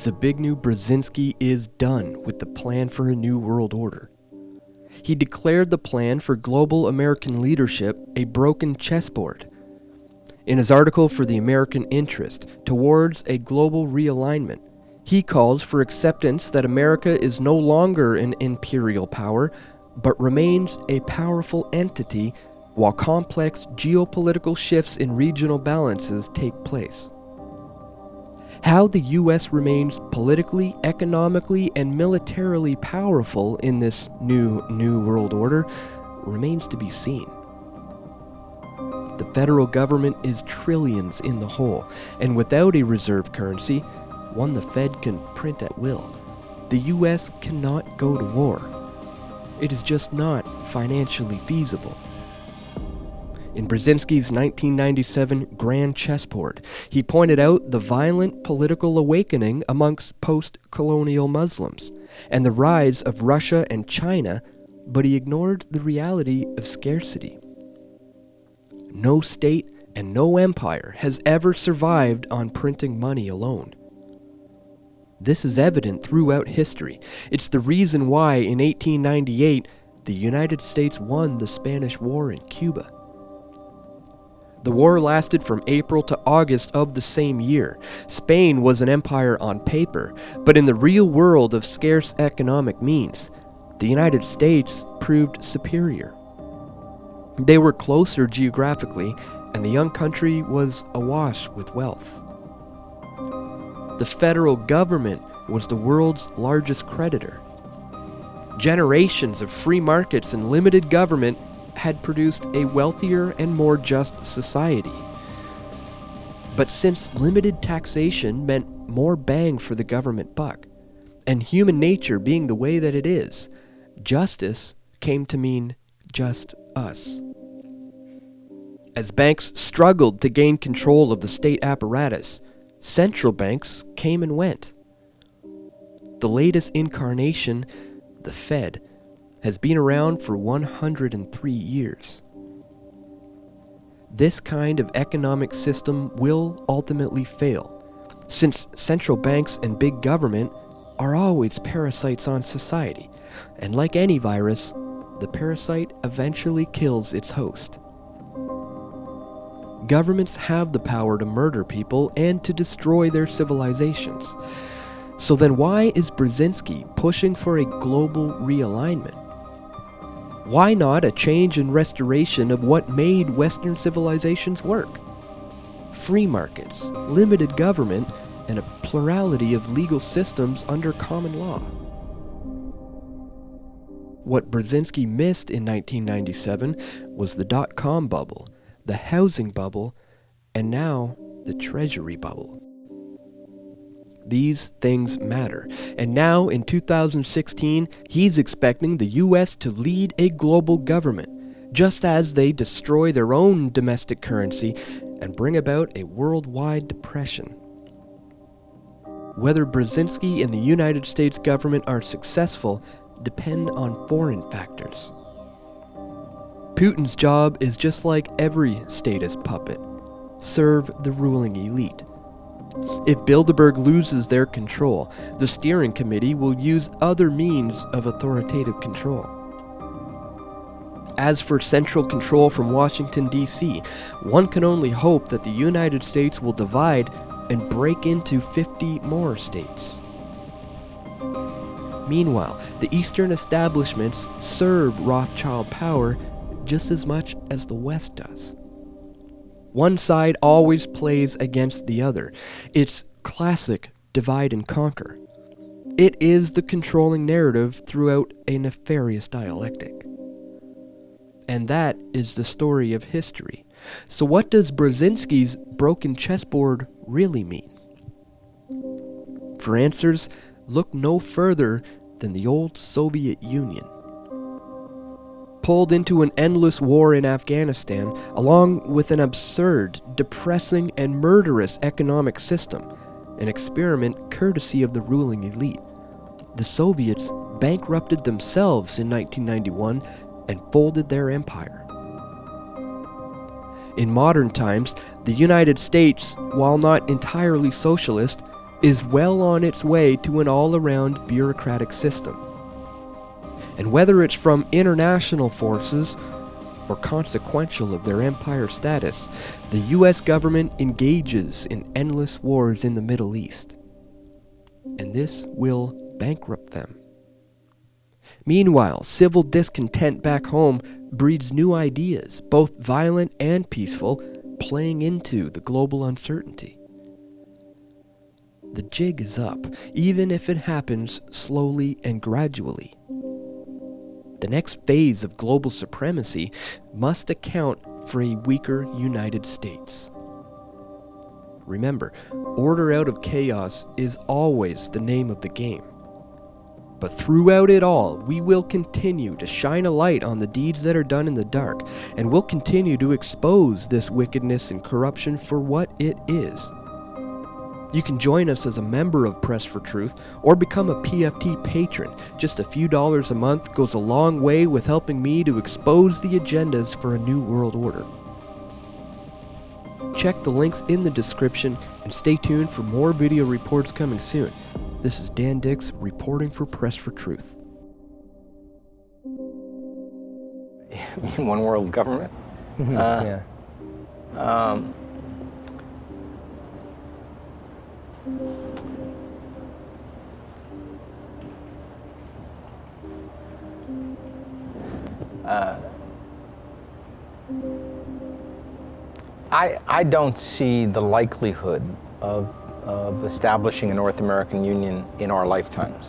Zbigniew Brzeznski is done with the plan for a new world order. He declared the plan for global American leadership a broken chessboard. In his article for the American Interest, Towards a Global Realignment, he calls for acceptance that America is no longer an imperial power, but remains a powerful entity while complex geopolitical shifts in regional balances take place. How the U.S. remains politically, economically, and militarily powerful in this new world order remains to be seen. The federal government is trillions in the hole, and without a reserve currency, one the Fed can print at will, the U.S. cannot go to war. It is just not financially feasible. In Brzezinski's 1997 Grand Chessboard, he pointed out the violent political awakening amongst post-colonial Muslims and the rise of Russia and China, but he ignored the reality of scarcity. No state and no empire has ever survived on printing money alone. This is evident throughout history. It's the reason why in 1898 the United States won the Spanish War in Cuba. The war lasted from April to August of the same year. Spain was an empire on paper, but in the real world of scarce economic means, the United States proved superior. They were closer geographically, and the young country was awash with wealth. The federal government was the world's largest creditor. Generations of free markets and limited government had produced a wealthier and more just society. But since limited taxation meant more bang for the government buck, and human nature being the way that it is, justice came to mean just us. As banks struggled to gain control of the state apparatus, central banks came and went. The latest incarnation, the Fed, has been around for 103 years. This kind of economic system will ultimately fail, since central banks and big government are always parasites on society, and like any virus, the parasite eventually kills its host. Governments have the power to murder people and to destroy their civilizations. So then why is Brzezinski pushing for a global realignment? Why not a change and restoration of what made Western civilizations work? Free markets, limited government, and a plurality of legal systems under common law. What Brzezinski missed in 1997 was the dot-com bubble, the housing bubble, and now the treasury bubble. These things matter, and now in 2016, he's expecting the U.S. to lead a global government, just as they destroy their own domestic currency and bring about a worldwide depression. Whether Brzezinski and the United States government are successful depend on foreign factors. Putin's job is just like every statist puppet: serve the ruling elite. If Bilderberg loses their control, the steering committee will use other means of authoritative control. As for central control from Washington, D.C., one can only hope that the United States will divide and break into 50 more states. Meanwhile, the Eastern establishments serve Rothschild power just as much as the West does. One side always plays against the other. It's classic divide and conquer. It is the controlling narrative throughout a nefarious dialectic. And that is the story of history. So what does Brzezinski's broken chessboard really mean? For answers, look no further than the old Soviet Union. Pulled into an endless war in Afghanistan, along with an absurd, depressing, and murderous economic system, an experiment courtesy of the ruling elite, the Soviets bankrupted themselves in 1991 and folded their empire. In modern times, the United States, while not entirely socialist, is well on its way to an all-around bureaucratic system. And whether it's from international forces or consequential of their empire status, the US government engages in endless wars in the Middle East. And this will bankrupt them. Meanwhile, civil discontent back home breeds new ideas, both violent and peaceful, playing into the global uncertainty. The jig is up, even if it happens slowly and gradually. The next phase of global supremacy must account for a weaker United States. Remember, order out of chaos is always the name of the game. But throughout it all, we will continue to shine a light on the deeds that are done in the dark, and will continue to expose this wickedness and corruption for what it is. You can join us as a member of Press for Truth or become a PFT patron. Just a few dollars a month goes a long way with helping me to expose the agendas for a new world order. Check the links in the description and stay tuned for more video reports coming soon. This is Dan Dix reporting for Press for Truth. One world government? Yeah. I don't see the likelihood of establishing a North American Union in our lifetimes.